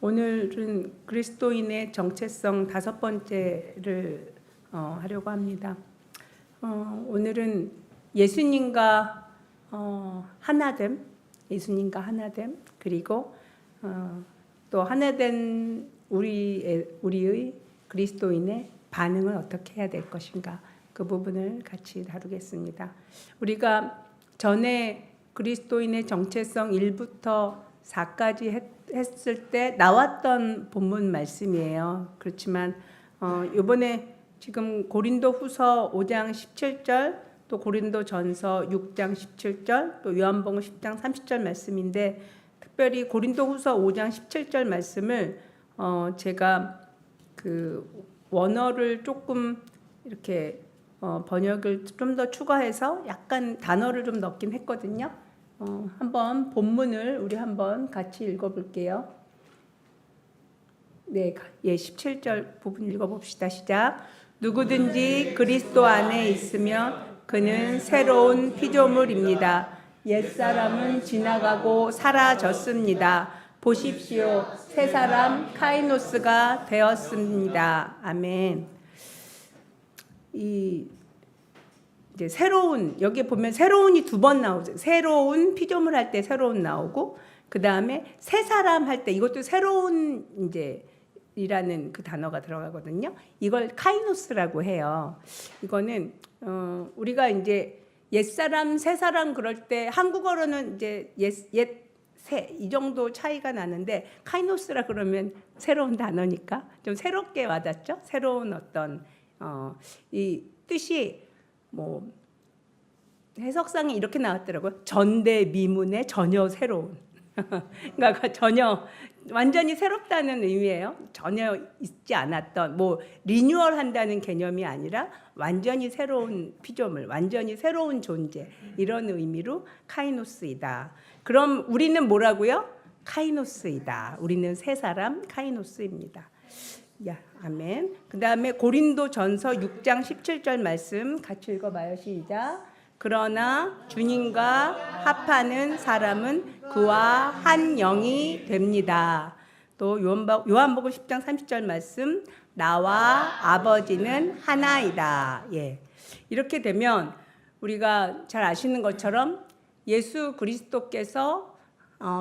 오늘은 그리스도인의 정체성 5번째를 하려고 합니다. 오늘은 예수님과 하나됨, 그리고 또 하나된 우리의 그리스도인의 반응을 어떻게 해야 될 것인가, 그 부분을 같이 다루겠습니다. 우리가 전에 그리스도인의 정체성 1부터 4까지 했을 때 나왔던 본문 말씀이에요. 그렇지만 이번에 지금 고린도 후서 5장 17절, 또 고린도 전서 6장 17절, 또 요한복음 10장 30절 말씀인데, 특별히 고린도 후서 5장 17절 말씀을 제가 그 원어를 조금 이렇게 번역을 좀 더 추가해서 약간 단어를 좀 넣긴 했거든요. 한번 본문을 우리 한번 같이 읽어볼게요. 네, 17절 부분 읽어봅시다. 시작. 누구든지 그리스도 안에 있으면 그는 새로운 피조물입니다. 옛사람은 지나가고 사라졌습니다. 보십시오, 새 사람 카이노스가 되었습니다. 아멘. 이제 새로운, 여기 보면 새로운이 2번 나오죠. 새로운 피조물 할 때 새로운 나오고, 그 다음에 새 사람 할 때 이것도 새로운 이제 이라는 그 단어가 들어가거든요. 이걸 카이노스라고 해요. 이거는 우리가 이제 옛사람, 새사람 그럴 때 한국어로는 이제 새 이 정도 차이가 나는데, 카이노스라 그러면 새로운 단어니까 좀 새롭게 와닿죠. 새로운 어떤 이 뜻이 뭐 해석상에 이렇게 나왔더라고요. 전대미문의 전혀 새로운. 그러니까 전혀 완전히 새롭다는 의미예요. 전혀 있지 않았던, 뭐 리뉴얼 한다는 개념이 아니라 완전히 새로운 피조물, 완전히 새로운 존재, 이런 의미로 카이노스이다. 그럼 우리는 뭐라고요? 카이노스이다. 우리는 새 사람 카이노스입니다. 아멘. 그 다음에 고린도 전서 6장 17절 말씀 같이 읽어봐요. 시작. 그러나 주님과 합하는 사람은 그와 한 영이 됩니다. 또 요한복음 10장 30절 말씀, 나와 아버지는 하나이다. 예. 이렇게 되면 우리가 잘 아시는 것처럼 예수 그리스도께서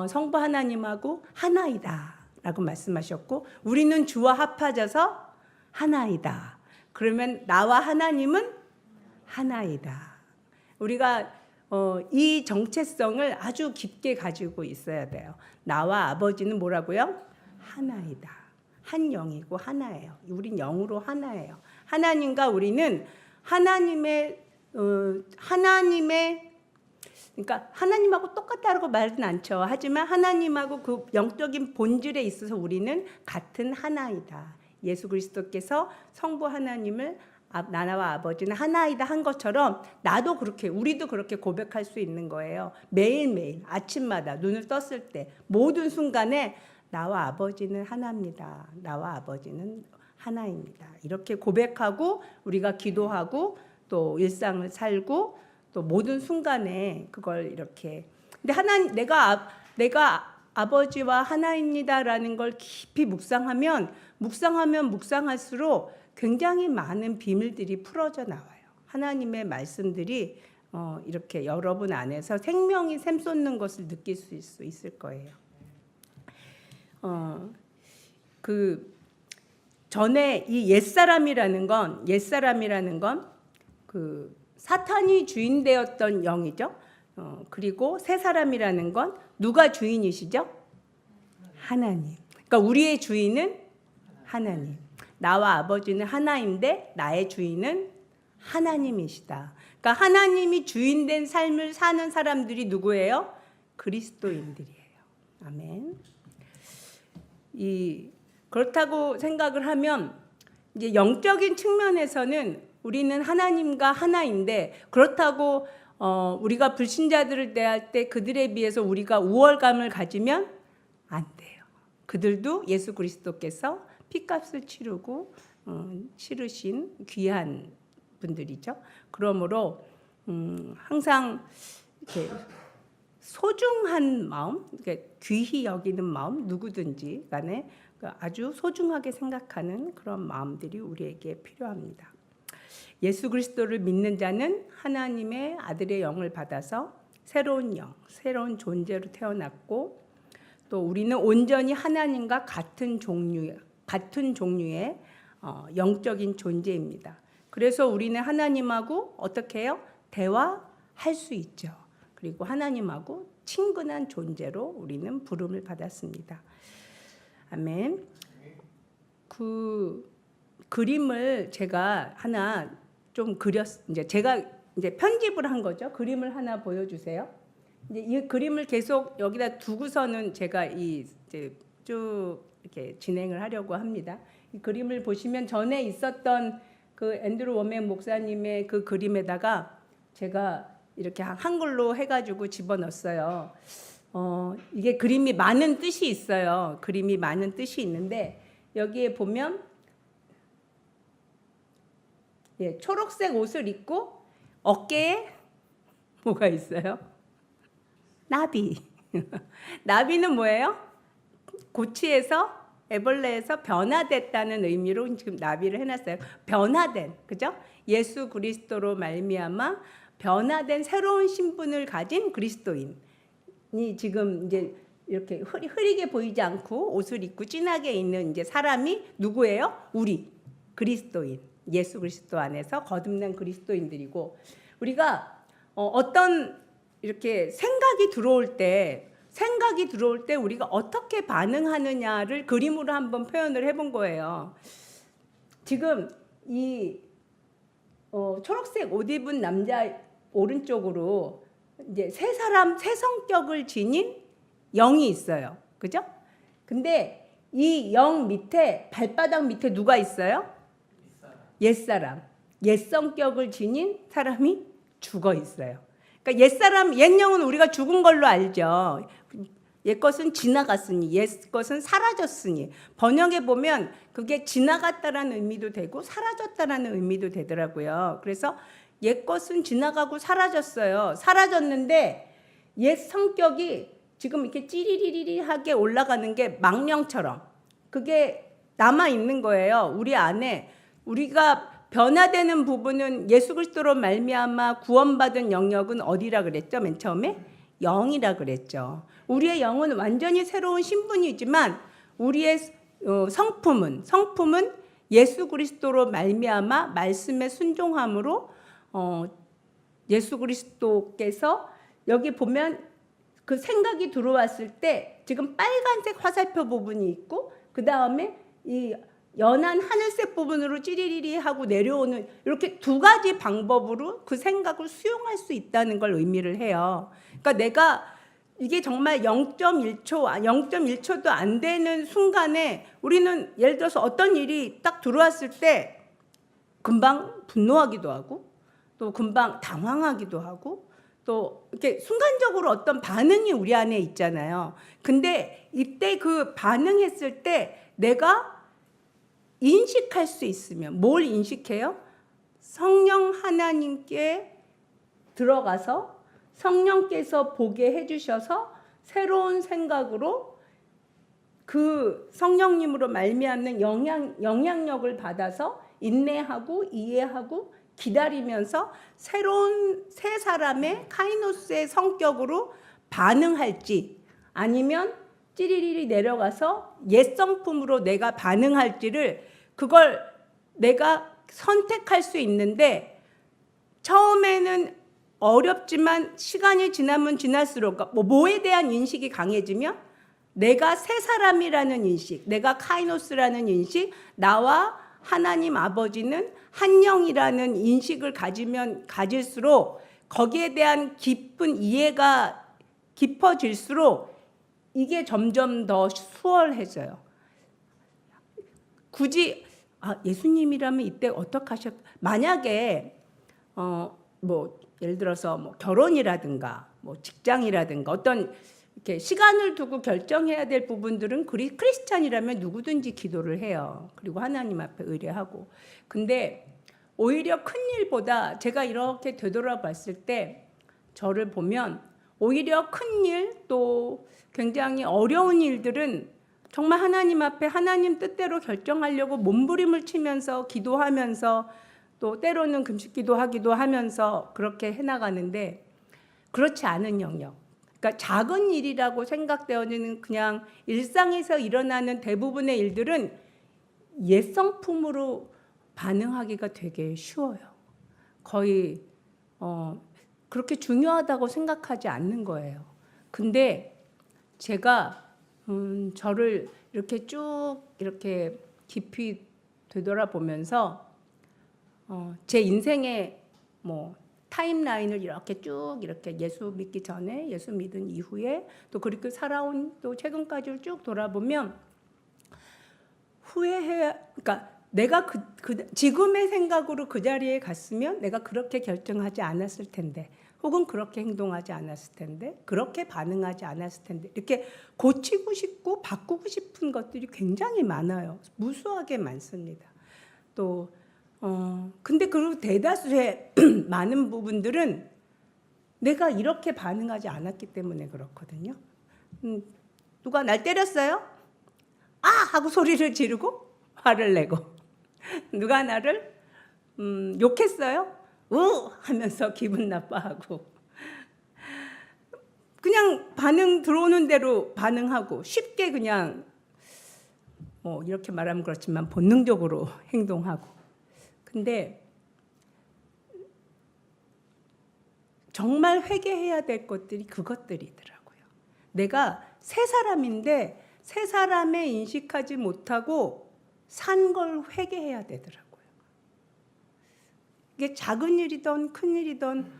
성부 하나님하고 하나이다 라고 말씀하셨고, 우리는 주와 합하져서 하나이다. 그러면 나와 하나님은 하나이다. 우리가 이 정체성을 아주 깊게 가지고 있어야 돼요. 나와 아버지는 뭐라고요? 하나이다. 한 영이고 하나예요. 우린 영으로 하나예요. 하나님과 우리는 하나님의 그러니까 하나님하고 똑같다고 말은 않죠. 하지만 하나님하고 그 영적인 본질에 있어서 우리는 같은 하나이다. 예수 그리스도께서 성부 하나님을 나와 아버지는 하나이다 한 것처럼 나도 그렇게, 우리도 그렇게 고백할 수 있는 거예요. 매일매일 아침마다 눈을 떴을 때 모든 순간에 나와 아버지는 하나입니다. 나와 아버지는 하나입니다. 이렇게 고백하고 우리가 기도하고 또 일상을 살고 또 모든 순간에 그걸 이렇게, 근데 내가 아버지와 하나입니다라는 걸 깊이 묵상하면 묵상할수록 굉장히 많은 비밀들이 풀어져 나와요. 하나님의 말씀들이 이렇게 여러분 안에서 생명이 샘솟는 것을 느낄 수 있을 거예요. 그 전에 이 옛사람이라는 건 그 사탄이 주인되었던 영이죠. 그리고 새 사람이라는 건 누가 주인이시죠? 하나님. 그러니까 우리의 주인은 하나님. 나와 아버지는 하나인데 나의 주인은 하나님이시다. 그러니까 하나님이 주인된 삶을 사는 사람들이 누구예요? 그리스도인들이에요. 아멘. 그렇다고 생각을 하면 이제 영적인 측면에서는 우리는 하나님과 하나인데, 그렇다고 우리가 불신자들을 대할 때 그들에 비해서 우리가 우월감을 가지면 안 돼요. 그들도 예수 그리스도께서 피값을 치르신 귀한 분들이죠. 그러므로 항상 이렇게 소중한 마음, 그러니까 귀히 여기는 마음, 누구든지 간에 아주 소중하게 생각하는 그런 마음들이 우리에게 필요합니다. 예수 그리스도를 믿는 자는 하나님의 아들의 영을 받아서 새로운 영, 새로운 존재로 태어났고, 또 우리는 온전히 하나님과 같은 종류의 영적인 존재입니다. 그래서 우리는 하나님하고 어떻게 해요? 대화할 수 있죠. 그리고 하나님하고 친근한 존재로 우리는 부름을 받았습니다. 아멘. 그 그림을 제가 하나 좀 제가 편집을 한 거죠. 그림을 하나 보여주세요. 이제 이 그림을 계속 여기다 두고서는 제가 이제 쭉 이렇게 진행을 하려고 합니다. 이 그림을 보시면 전에 있었던 그 앤드루 워맥 목사님의 그 그림에다가 제가 이렇게 한글로 해가지고 집어넣었어요. 이게 그림이 많은 뜻이 있어요. 그림이 많은 뜻이 있는데 여기에 보면 초록색 옷을 입고 어깨에 뭐가 있어요? 나비. 나비는 뭐예요? 고치에서 애벌레에서 변화됐다는 의미로 지금 나비를 해놨어요. 변화된, 그죠? 예수 그리스도로 말미암아 변화된 새로운 신분을 가진 그리스도인이 지금 이제 이렇게 흐리게 보이지 않고 옷을 입고 진하게 있는 이제 사람이 누구예요? 우리 그리스도인, 예수 그리스도 안에서 거듭난 그리스도인들이고, 우리가 어떤 이렇게 생각이 들어올 때 우리가 어떻게 반응하느냐를 그림으로 한번 표현을 해본 거예요. 지금 이 초록색 옷 입은 남자 오른쪽으로 이제 새 성격을 지닌 영이 있어요. 그죠? 근데 이 영 밑에, 발바닥 밑에 누가 있어요? 옛사람. 옛 성격을 지닌 사람이 죽어 있어요. 그러니까 옛 영은 우리가 죽은 걸로 알죠. 옛 것은 지나갔으니, 옛 것은 사라졌으니. 번역에 보면 그게 지나갔다라는 의미도 되고 사라졌다라는 의미도 되더라고요. 그래서 옛 것은 지나가고 사라졌어요. 사라졌는데 옛 성격이 지금 이렇게 찌리리리하게 올라가는 게 망령처럼 그게 남아 있는 거예요. 우리 안에. 우리가 변화되는 부분은 예수 그리스도로 말미암아 구원받은 영역은 어디라 그랬죠? 맨 처음에 영이라 그랬죠. 우리의 영은 완전히 새로운 신분이지만 우리의 성품은 예수 그리스도로 말미암아 말씀에 순종함으로 예수 그리스도께서 여기 보면 그 생각이 들어왔을 때 지금 빨간색 화살표 부분이 있고 그 다음에 이 연한 하늘색 부분으로 찌리리리 하고 내려오는 이렇게 두 가지 방법으로 그 생각을 수용할 수 있다는 걸 의미를 해요. 그러니까 내가 이게 정말 0.1초도 안 되는 순간에 우리는 예를 들어서 어떤 일이 딱 들어왔을 때 금방 분노하기도 하고 또 금방 당황하기도 하고 또 이렇게 순간적으로 어떤 반응이 우리 안에 있잖아요. 근데 이때 그 반응했을 때 내가 인식할 수 있으면 뭘 인식해요? 성령 하나님께 들어가서 성령께서 보게 해주셔서 새로운 생각으로 그 성령님으로 말미암는 영향력을 받아서 인내하고 이해하고 기다리면서 새로운 새 사람의 카이노스의 성격으로 반응할지 아니면 찌리리리 내려가서 옛 성품으로 내가 반응할지를 그걸 내가 선택할 수 있는데 처음에는 어렵지만 시간이 지나면 지날수록 뭐에 대한 인식이 강해지면 내가 새 사람이라는 인식, 내가 카이노스라는 인식, 나와 하나님 아버지는 한 영이라는 인식을 가질수록 거기에 대한 깊은 이해가 깊어질수록 이게 점점 더 수월해져요. 굳이 예수님이라면 이때 어떻게 만약에 뭐 예를 들어서 뭐 결혼이라든가 뭐 직장이라든가 어떤 이렇게 시간을 두고 결정해야 될 부분들은 크리스찬이라면 누구든지 기도를 해요. 그리고 하나님 앞에 의뢰하고. 근데 오히려 큰 일보다 제가 이렇게 되돌아봤을 때 저를 보면 오히려 큰 일, 또 굉장히 어려운 일들은 정말 하나님 앞에 하나님 뜻대로 결정하려고 몸부림을 치면서 기도하면서 또 때로는 금식 기도하기도 하면서 그렇게 해나가는데, 그렇지 않은 영역, 그러니까 작은 일이라고 생각되어지는 그냥 일상에서 일어나는 대부분의 일들은 옛 성품으로 반응하기가 되게 쉬워요. 거의 그렇게 중요하다고 생각하지 않는 거예요. 근데 제가 저를 이렇게 쭉 이렇게 깊이 되돌아보면서 제 인생의 뭐 타임라인을 이렇게 쭉 이렇게 예수 믿기 전에, 예수 믿은 이후에, 또 그렇게 살아온 또 최근까지를 쭉 돌아보면 그러니까 내가 지금의 생각으로 그 자리에 갔으면 내가 그렇게 결정하지 않았을 텐데, 혹은 그렇게 행동하지 않았을 텐데, 그렇게 반응하지 않았을 텐데, 이렇게 고치고 싶고 바꾸고 싶은 것들이 굉장히 많아요. 무수하게 많습니다. 또 근데 그 대다수의 많은 부분들은 내가 이렇게 반응하지 않았기 때문에 그렇거든요. 누가 날 때렸어요? 아! 하고 소리를 지르고 화를 내고, 누가 나를 욕했어요? 하면서 기분 나빠하고, 그냥 반응 들어오는 대로 반응하고 쉽게 그냥 이렇게 말하면 그렇지만 본능적으로 행동하고. 근데 정말 회개해야 될 것들이 그것들이더라고요. 내가 새 사람인데 새 사람에 인식하지 못하고 산 걸 회개해야 되더라고요. 이게 작은 일이든 큰 일이든,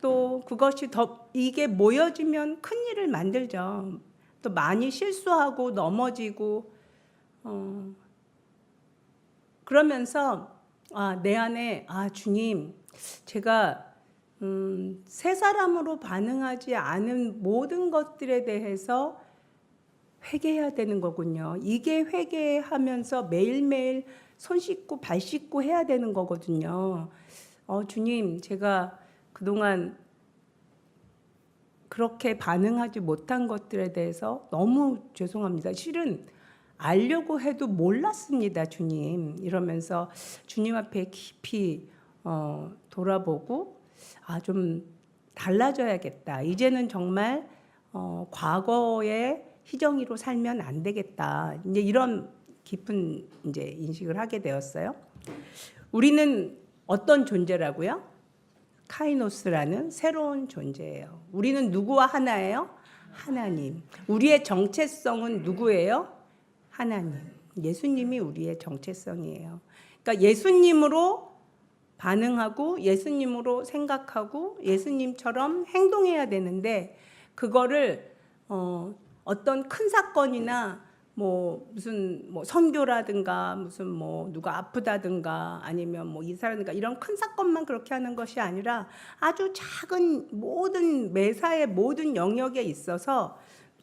또 그것이 이게 모여지면 큰 일을 만들죠. 또 많이 실수하고 넘어지고 그러면서 내 안에 주님, 제가 새 사람으로 반응하지 않은 모든 것들에 대해서 회개해야 되는 거군요. 이게 회개하면서 매일매일 손 씻고 발 씻고 해야 되는 거거든요. 주님, 제가 그동안 그렇게 반응하지 못한 것들에 대해서 너무 죄송합니다. 실은 알려고 해도 몰랐습니다, 주님. 이러면서 주님 앞에 깊이 돌아보고 좀 달라져야겠다. 이제는 정말 과거의 희정이로 살면 안 되겠다. 이제 이런 깊은 이제 인식을 하게 되었어요. 우리는 어떤 존재라고요? 카이노스라는 새로운 존재예요. 우리는 누구와 하나예요? 하나님. 우리의 정체성은 누구예요? 하나님. 예수님이 우리의 정체성이에요. 그러니까 예수님으로 반응하고 예수님으로 생각하고 예수님처럼 행동해야 되는데, 그거를 어떤 큰 사건이나 무슨 선교라든가 무슨 누가 아프다든가 아니면 이사라든가 이런 큰 사건만 그렇게 하는 것이 아니라 아주 작은 모든 매사의 모든 영역에 있어서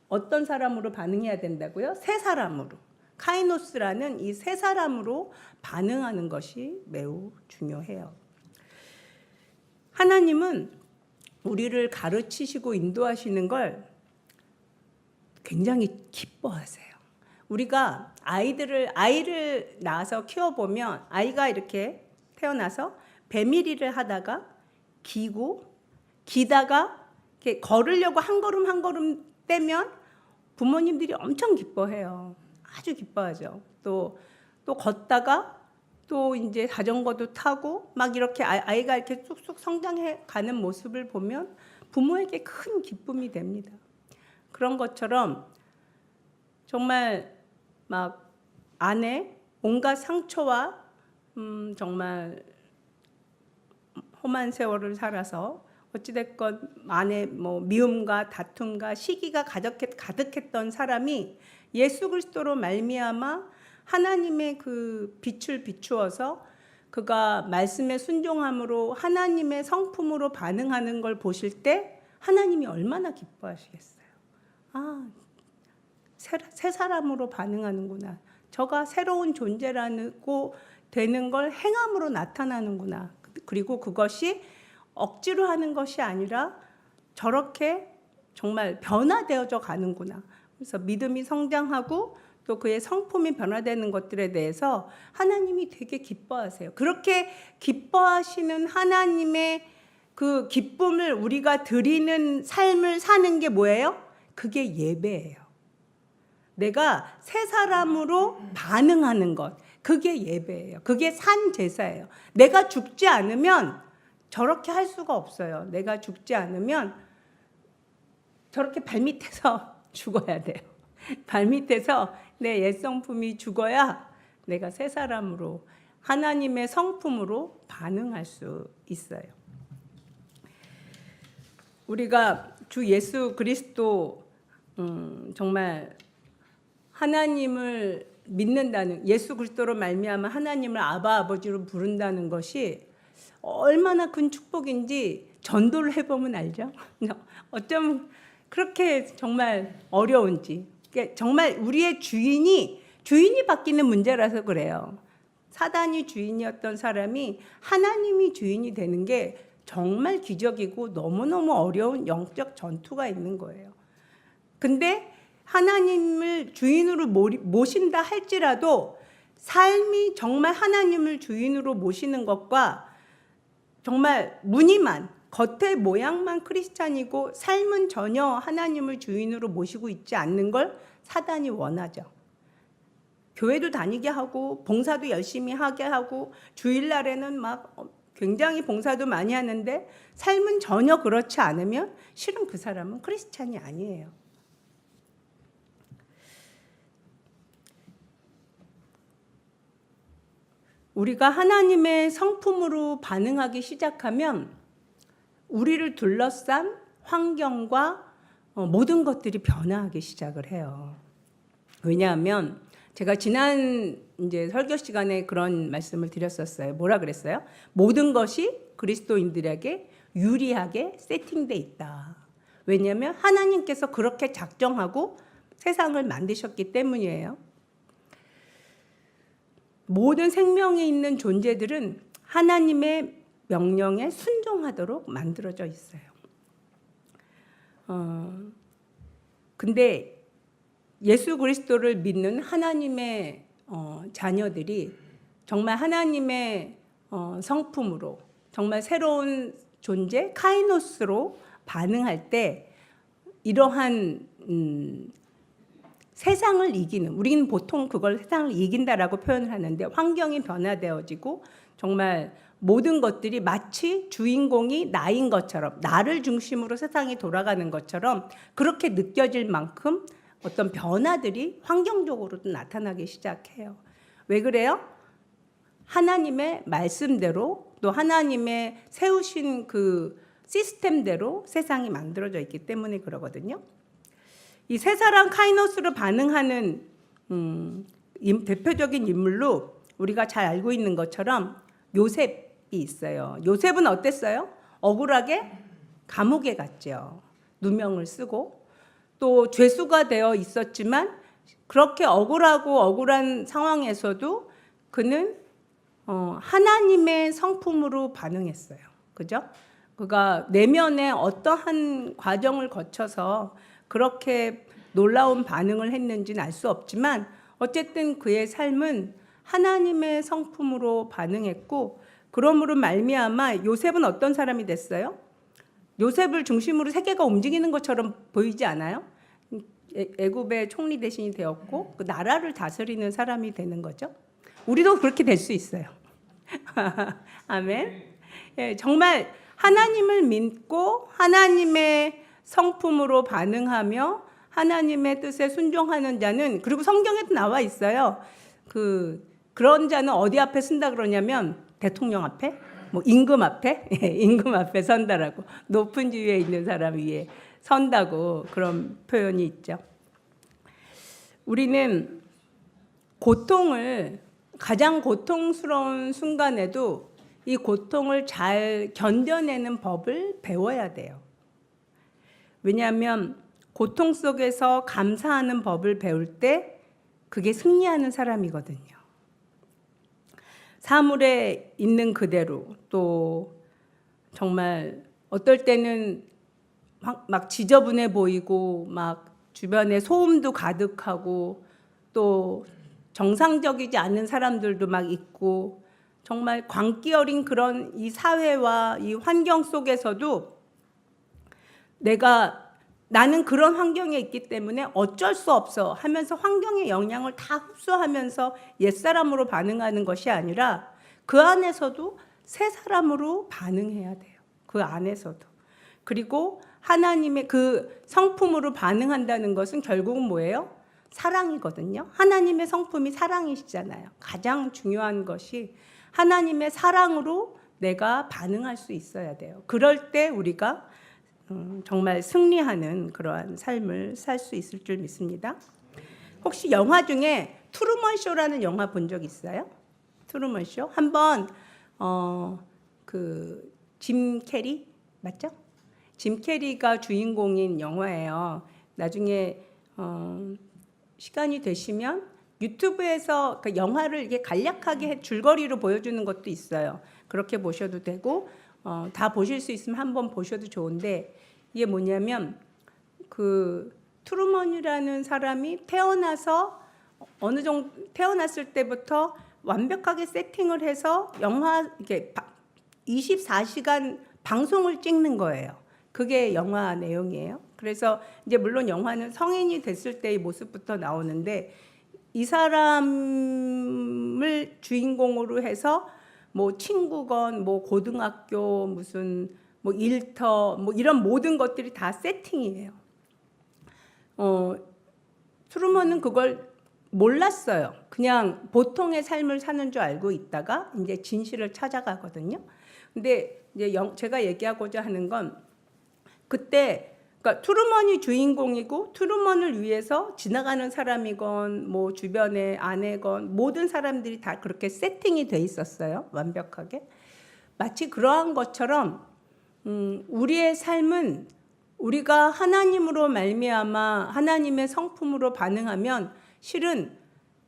어떤 사람으로 반응해야 된다고요? 새 사람으로, 카이노스라는 이 새 사람으로 반응하는 것이 매우 중요해요. 하나님은 우리를 가르치시고 인도하시는 걸 굉장히 기뻐하세요. 우리가 아이를 낳아서 키워보면, 아이가 이렇게 태어나서 배밀이를 하다가 기다가 이렇게 걸으려고 한 걸음 한 걸음 떼면 부모님들이 엄청 기뻐해요. 아주 기뻐하죠. 또 걷다가 또 이제 자전거도 타고 막 이렇게 아이가 이렇게 쑥쑥 성장해 가는 모습을 보면 부모에게 큰 기쁨이 됩니다. 그런 것처럼 정말 막 안에 온갖 상처와 정말 험한 세월을 살아서 어찌됐건 안에 미움과 다툼과 시기가 가득했던 사람이 예수 그리스도로 말미암아 하나님의 그 빛을 비추어서 그가 말씀에 순종함으로 하나님의 성품으로 반응하는 걸 보실 때 하나님이 얼마나 기뻐하시겠어요. 새 사람으로 반응하는구나. 저가 새로운 존재라고 되는 걸 행함으로 나타나는구나. 그리고 그것이 억지로 하는 것이 아니라 저렇게 정말 변화되어져 가는구나. 그래서 믿음이 성장하고 또 그의 성품이 변화되는 것들에 대해서 하나님이 되게 기뻐하세요. 그렇게 기뻐하시는 하나님의 그 기쁨을 우리가 드리는 삶을 사는 게 뭐예요? 그게 예배예요. 내가 새 사람으로 반응하는 것, 그게 예배예요. 그게 산 제사예요. 내가 죽지 않으면 저렇게 할 수가 없어요. 내가 죽지 않으면 저렇게 발밑에서 죽어야 돼요. 발밑에서 내 옛 성품이 죽어야 내가 새 사람으로 하나님의 성품으로 반응할 수 있어요. 우리가 주 예수 그리스도 정말 하나님을 믿는다는, 예수 그리스도로 말미암아 하나님을 아바 아버지로 부른다는 것이 얼마나 큰 축복인지 전도를 해보면 알죠. 어쩜 그렇게 정말 어려운지. 정말 우리의 주인이 바뀌는 문제라서 그래요. 사단이 주인이었던 사람이 하나님이 주인이 되는 게 정말 기적이고 너무너무 어려운 영적 전투가 있는 거예요. 근데 하나님을 주인으로 모신다 할지라도 삶이 정말 하나님을 주인으로 모시는 것과 정말 무늬만, 겉의 모양만 크리스찬이고 삶은 전혀 하나님을 주인으로 모시고 있지 않는 걸 사단이 원하죠. 교회도 다니게 하고 봉사도 열심히 하게 하고 주일날에는 막 굉장히 봉사도 많이 하는데 삶은 전혀 그렇지 않으면 실은 그 사람은 크리스찬이 아니에요. 우리가 하나님의 성품으로 반응하기 시작하면 우리를 둘러싼 환경과 모든 것들이 변화하기 시작을 해요. 왜냐하면 제가 지난 이제 설교 시간에 그런 말씀을 드렸었어요. 뭐라 그랬어요? 모든 것이 그리스도인들에게 유리하게 세팅돼 있다. 왜냐하면 하나님께서 그렇게 작정하고 세상을 만드셨기 때문이에요. 모든 생명이 있는 존재들은 하나님의 명령에 순종하도록 만들어져 있어요. 근데 예수 그리스도를 믿는 하나님의 자녀들이 정말 하나님의 성품으로 정말 새로운 존재 카이노스로 반응할 때 이러한 세상을 이기는, 우리는 보통 그걸 세상을 이긴다라고 표현을 하는데 환경이 변화되어지고 정말 모든 것들이 마치 주인공이 나인 것처럼, 나를 중심으로 세상이 돌아가는 것처럼 그렇게 느껴질 만큼 어떤 변화들이 환경적으로도 나타나기 시작해요. 왜 그래요? 하나님의 말씀대로 또 하나님의 세우신 그 시스템대로 세상이 만들어져 있기 때문에 그러거든요. 이 세 사람 카이노스로 반응하는 대표적인 인물로 우리가 잘 알고 있는 것처럼 요셉이 있어요. 요셉은 어땠어요? 억울하게 감옥에 갔죠. 누명을 쓰고 또 죄수가 되어 있었지만 그렇게 억울한 상황에서도 그는 하나님의 성품으로 반응했어요. 그죠? 그가 내면에 어떠한 과정을 거쳐서 그렇게 놀라운 반응을 했는지는 알 수 없지만 어쨌든 그의 삶은 하나님의 성품으로 반응했고 그러므로 말미암아 요셉은 어떤 사람이 됐어요? 요셉을 중심으로 세계가 움직이는 것처럼 보이지 않아요? 애굽의 총리 대신이 되었고 그 나라를 다스리는 사람이 되는 거죠. 우리도 그렇게 될 수 있어요. 아멘. 예, 정말 하나님을 믿고 하나님의 성품으로 반응하며 하나님의 뜻에 순종하는 자는, 그리고 성경에도 나와 있어요. 그런 자는 어디 앞에 쓴다 그러냐면 대통령 앞에, 뭐 임금 앞에, 임금 앞에 선다라고, 높은 지위에 있는 사람 위에 선다고 그런 표현이 있죠. 우리는 가장 고통스러운 순간에도 이 고통을 잘 견뎌내는 법을 배워야 돼요. 왜냐하면 고통 속에서 감사하는 법을 배울 때 그게 승리하는 사람이거든요. 사물에 있는 그대로, 또 정말 어떨 때는 막 지저분해 보이고 막 주변에 소음도 가득하고 또 정상적이지 않은 사람들도 막 있고 정말 광기 어린 그런 이 사회와 이 환경 속에서도 나는 그런 환경에 있기 때문에 어쩔 수 없어 하면서 환경의 영향을 다 흡수하면서 옛사람으로 반응하는 것이 아니라 그 안에서도 새 사람으로 반응해야 돼요. 그 안에서도. 그리고 하나님의 그 성품으로 반응한다는 것은 결국은 뭐예요? 사랑이거든요. 하나님의 성품이 사랑이시잖아요. 가장 중요한 것이 하나님의 사랑으로 내가 반응할 수 있어야 돼요. 그럴 때 우리가 정말 승리하는 그러한 삶을 살 수 있을 줄 믿습니다. 혹시 영화 중에 트루먼 쇼라는 영화 본 적 있어요? 트루먼 쇼? 한번 그 짐 캐리 맞죠? 짐 캐리가 주인공인 영화예요. 나중에 시간이 되시면 유튜브에서 그 영화를 이게 간략하게 줄거리로 보여주는 것도 있어요. 그렇게 보셔도 되고 다 보실 수 있으면 한번 보셔도 좋은데 이게 뭐냐면 그 트루먼이라는 사람이 어느 정도 태어났을 때부터 완벽하게 세팅을 해서 영화 이렇게 24시간 방송을 찍는 거예요. 그게 영화 내용이에요. 그래서 이제 물론 영화는 성인이 됐을 때의 모습부터 나오는데 이 사람을 주인공으로 해서 뭐 친구건 뭐 고등학교 무슨 뭐 일터 뭐 이런 모든 것들이 다 세팅이에요. 트루먼은 그걸 몰랐어요. 그냥 보통의 삶을 사는 줄 알고 있다가 이제 진실을 찾아가거든요. 근데 이제 제가 얘기하고자 하는 건 그때 그러니까 트루먼이 주인공이고 트루먼을 위해서 지나가는 사람이건 뭐 주변의 아내건 모든 사람들이 다 그렇게 세팅이 돼 있었어요. 완벽하게. 마치 그러한 것처럼 우리의 삶은 우리가 하나님으로 말미암아 하나님의 성품으로 반응하면 실은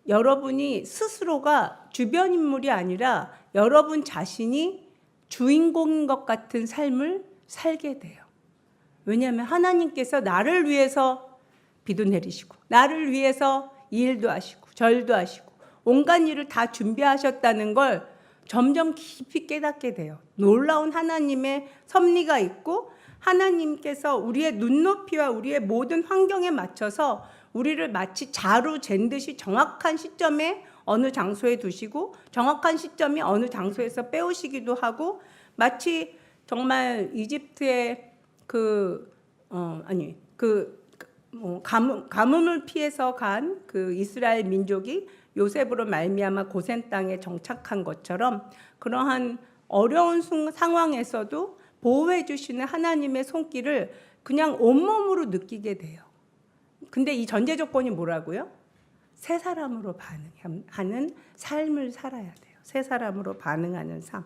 여러분이 스스로가 주변 인물이 아니라 여러분 자신이 주인공인 것 같은 삶을 살게 돼요. 왜냐하면 하나님께서 나를 위해서 비도 내리시고 나를 위해서 일도 하시고 절도 하시고 온갖 일을 다 준비하셨다는 걸 점점 깊이 깨닫게 돼요. 놀라운 하나님의 섭리가 있고 하나님께서 우리의 눈높이와 우리의 모든 환경에 맞춰서 우리를 마치 자루 잰 듯이 정확한 시점에 어느 장소에 두시고 정확한 시점에 어느 장소에서 빼오시기도 하고 마치 정말 이집트의 가뭄을 피해서 간 그 이스라엘 민족이 요셉으로 말미암아 고센 땅에 정착한 것처럼 그러한 어려운 상황에서도 보호해 주시는 하나님의 손길을 그냥 온몸으로 느끼게 돼요. 근데 이 전제 조건이 뭐라고요? 새 사람으로 반응하는 삶을 살아야 돼요. 새 사람으로 반응하는 삶.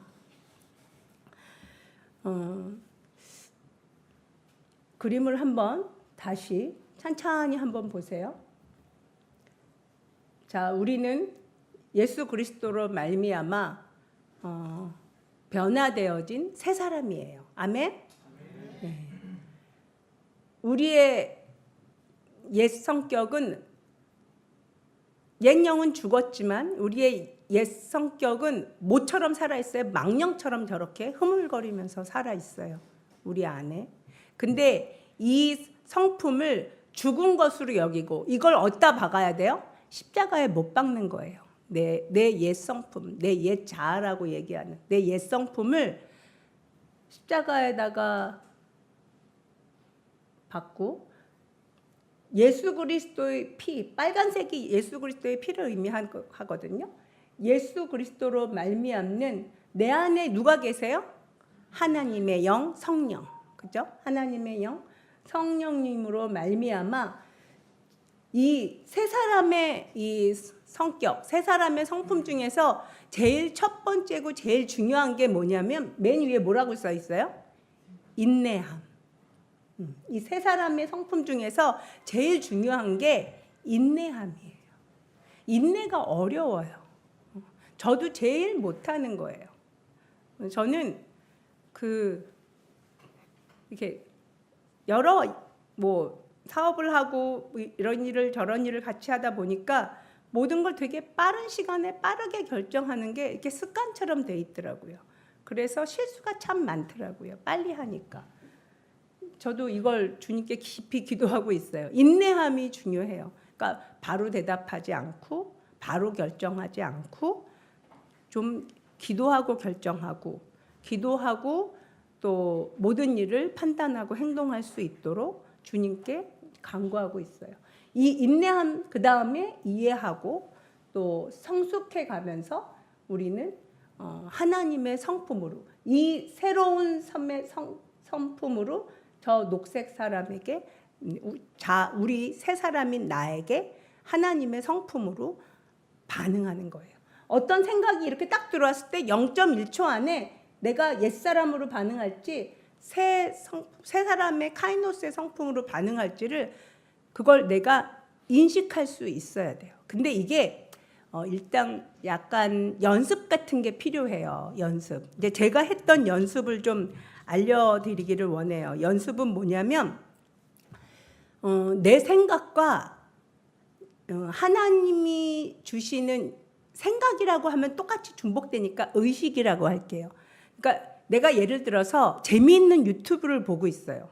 그림을 한번 다시 천천히 한번 보세요. 자, 우리는 예수 그리스도로 말미암아 변화되어진 새 사람이에요. 아멘? 네. 우리의 옛 성격은 옛 영은 죽었지만 우리의 옛 성격은 모처럼 살아있어요. 망령처럼 저렇게 흐물거리면서 살아있어요. 우리 안에. 근데 이 성품을 죽은 것으로 여기고 이걸 어디다 박아야 돼요? 십자가에 못 박는 거예요. 내 옛 성품, 내 옛 자아라고 얘기하는 내 옛 성품을 십자가에다가 박고 예수 그리스도의 피, 빨간색이 예수 그리스도의 피를 의미하거든요. 예수 그리스도로 말미암는 내 안에 누가 계세요? 하나님의 영, 성령. 그죠? 하나님의 영, 성령님으로 말미암아 이 세 사람의 이 성격, 세 사람의 성품 중에서 제일 첫 번째고 제일 중요한 게 뭐냐면 맨 위에 뭐라고 써 있어요? 인내함. 이 세 사람의 성품 중에서 제일 중요한 게 인내함이에요. 인내가 어려워요. 저도 제일 못하는 거예요. 저는 이렇게 여러 뭐 사업을 하고 이런 일을 저런 일을 같이 하다 보니까 모든 걸 되게 빠른 시간에 빠르게 결정하는 게 이렇게 습관처럼 돼 있더라고요. 그래서 실수가 참 많더라고요. 빨리 하니까. 저도 이걸 주님께 깊이 기도하고 있어요. 인내함이 중요해요. 그러니까 바로 대답하지 않고 바로 결정하지 않고 좀 기도하고 결정하고 기도하고 또 모든 일을 판단하고 행동할 수 있도록 주님께 간구하고 있어요. 이 인내함 그다음에 이해하고 또 성숙해 가면서 우리는 하나님의 성품으로 이 새로운 성품으로 저 녹색 사람에게 우리 세 사람인 나에게 하나님의 성품으로 반응하는 거예요. 어떤 생각이 이렇게 딱 들어왔을 때 0.1초 안에 내가 옛사람으로 반응할지 새 사람의 카이노스의 성품으로 반응할지를 그걸 내가 인식할 수 있어야 돼요. 근데 이게 일단 약간 연습 같은 게 필요해요. 연습. 이제 제가 했던 연습을 좀 알려드리기를 원해요. 연습은 뭐냐면 내 생각과 하나님이 주시는 생각이라고 하면 똑같이 중복되니까 의식이라고 할게요. 그러니까 내가 예를 들어서 재미있는 유튜브를 보고 있어요.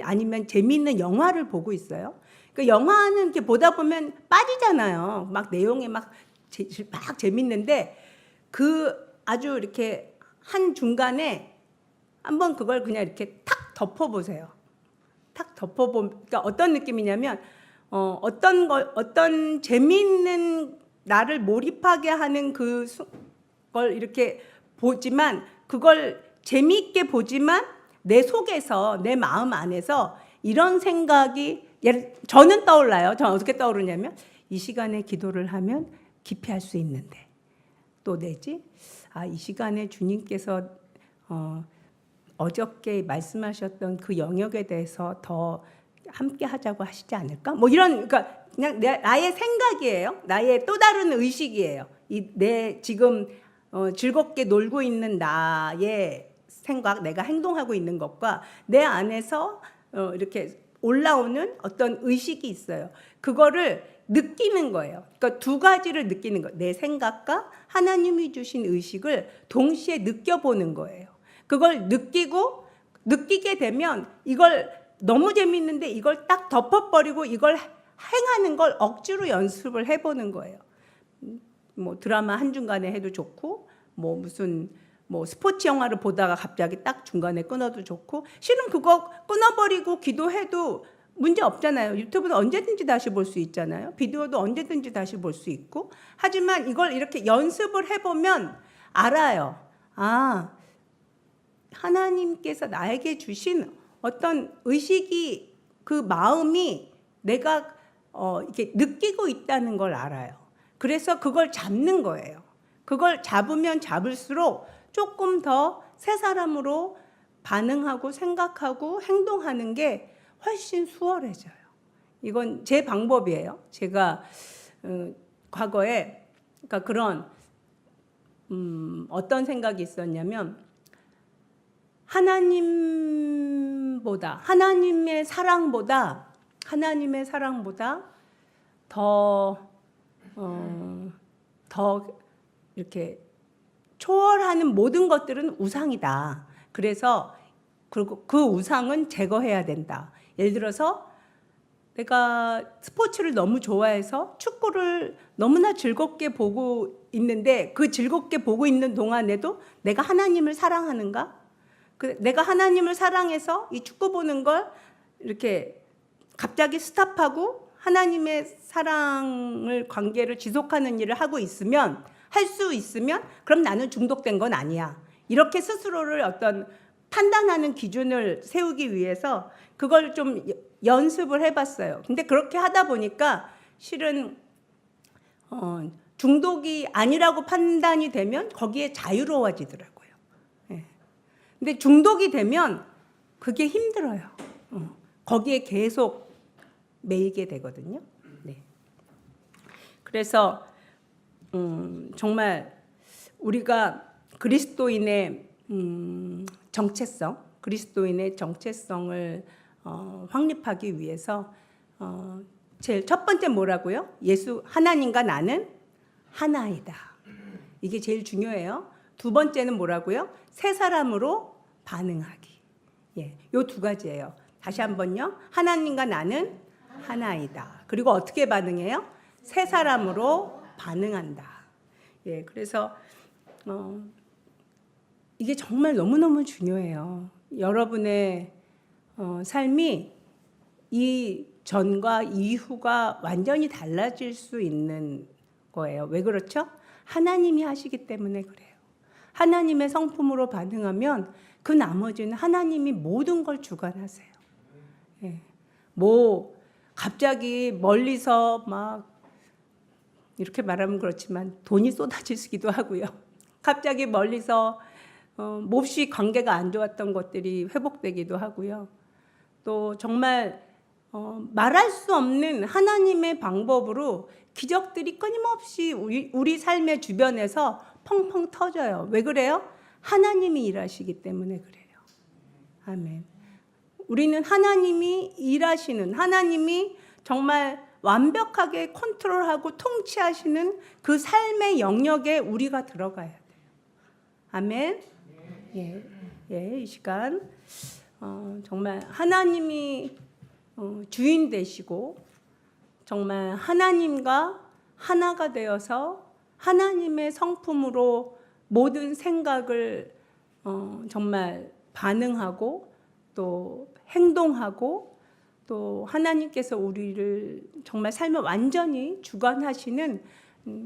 아니면 재미있는 영화를 보고 있어요. 그 영화는 이렇게 보다 보면 빠지잖아요. 막 내용에 막 재밌는데 그 아주 이렇게 한 중간에 한번 그걸 그냥 이렇게 탁 덮어보세요. 탁 그러니까 어떤 느낌이냐면 어떤 재미있는 나를 몰입하게 하는 그걸 이렇게 보지만 그걸 재미있게 보지만 내 속에서 내 마음 안에서 이런 생각이 저는 떠올라요. 저는 어떻게 떠오르냐면 이 시간에 기도를 하면 깊이 할 수 있는데 또 내지 이 시간에 주님께서 어저께 말씀하셨던 그 영역에 대해서 더 함께 하자고 하시지 않을까? 뭐 이런 그러니까 그냥 나의 생각이에요. 나의 또 다른 의식이에요. 내 지금 즐겁게 놀고 있는 나의 생각, 내가 행동하고 있는 것과 내 안에서 이렇게 올라오는 어떤 의식이 있어요. 그거를 느끼는 거예요. 그러니까 두 가지를 느끼는 거예요. 내 생각과 하나님이 주신 의식을 동시에 느껴보는 거예요. 그걸 느끼게 되면 이걸 너무 재밌는데 이걸 딱 덮어버리고 이걸 행하는 걸 억지로 연습을 해보는 거예요. 뭐 드라마 한중간에 해도 좋고 뭐 무슨 뭐 스포츠 영화를 보다가 갑자기 딱 중간에 끊어도 좋고 실은 그거 끊어버리고 기도해도 문제 없잖아요. 유튜브는 언제든지 다시 볼 수 있잖아요. 비디오도 언제든지 다시 볼 수 있고 하지만 이걸 이렇게 연습을 해보면 알아요. 하나님께서 나에게 주신 어떤 의식이 그 마음이 내가 이렇게 느끼고 있다는 걸 알아요. 그래서 그걸 잡는 거예요. 그걸 잡으면 잡을수록 조금 더 새 사람으로 반응하고 생각하고 행동하는 게 훨씬 수월해져요. 이건 제 방법이에요. 제가 과거에 그러니까 그런 어떤 생각이 있었냐면 하나님의 사랑보다 더 이렇게 초월하는 모든 것들은 우상이다. 그래서 그리고 그 우상은 제거해야 된다. 예를 들어서 내가 스포츠를 너무 좋아해서 축구를 너무나 즐겁게 보고 있는데 그 즐겁게 보고 있는 동안에도 내가 하나님을 사랑하는가? 내가 하나님을 사랑해서 이 축구 보는 걸 이렇게 갑자기 스탑하고 하나님의 사랑을 관계를 지속하는 일을 하고 있으면 할 수 있으면 그럼 나는 중독된 건 아니야. 이렇게 스스로를 어떤 판단하는 기준을 세우기 위해서 그걸 좀 연습을 해봤어요. 근데 그렇게 하다 보니까 실은 중독이 아니라고 판단이 되면 거기에 자유로워지더라고요. 예. 근데 중독이 되면 그게 힘들어요. 거기에 계속 매이게 되거든요. 네. 그래서 정말 우리가 그리스도인의 정체성을 확립하기 위해서 제일 첫 번째 뭐라고요? 하나님과 나는 하나이다. 이게 제일 중요해요. 두 번째는 뭐라고요? 새 사람으로 반응하기. 예, 요 두 가지예요. 다시 한번요. 하나님과 나는 하나이다. 그리고 어떻게 반응해요? 새 사람으로 반응한다. 예, 그래서 이게 정말 너무너무 중요해요. 여러분의 삶이 이 전과 이후가 완전히 달라질 수 있는 거예요. 왜 그렇죠? 하나님이 하시기 때문에 그래요. 하나님의 성품으로 반응하면 그 나머지는 하나님이 모든 걸 주관하세요. 예. 뭐 갑자기 멀리서 막 이렇게 말하면 그렇지만 돈이 쏟아지기도 하고요. 갑자기 멀리서 몹시 관계가 안 좋았던 것들이 회복되기도 하고요. 또 정말 말할 수 없는 하나님의 방법으로 기적들이 끊임없이 우리 삶의 주변에서 펑펑 터져요. 왜 그래요? 하나님이 일하시기 때문에 그래요. 아멘. 우리는 하나님이 일하시는, 하나님이 정말 완벽하게 컨트롤하고 통치하시는 그 삶의 영역에 우리가 들어가야 돼요. 아멘. 예, 예, 이 시간 정말 하나님이 주인 되시고 정말 하나님과 하나가 되어서 하나님의 성품으로 모든 생각을 정말 반응하고 또 행동하고 또 하나님께서 우리를 정말 삶을 완전히 주관하시는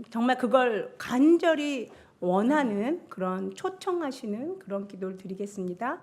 정말 그걸 간절히 원하는 그런 초청하시는 그런 기도를 드리겠습니다.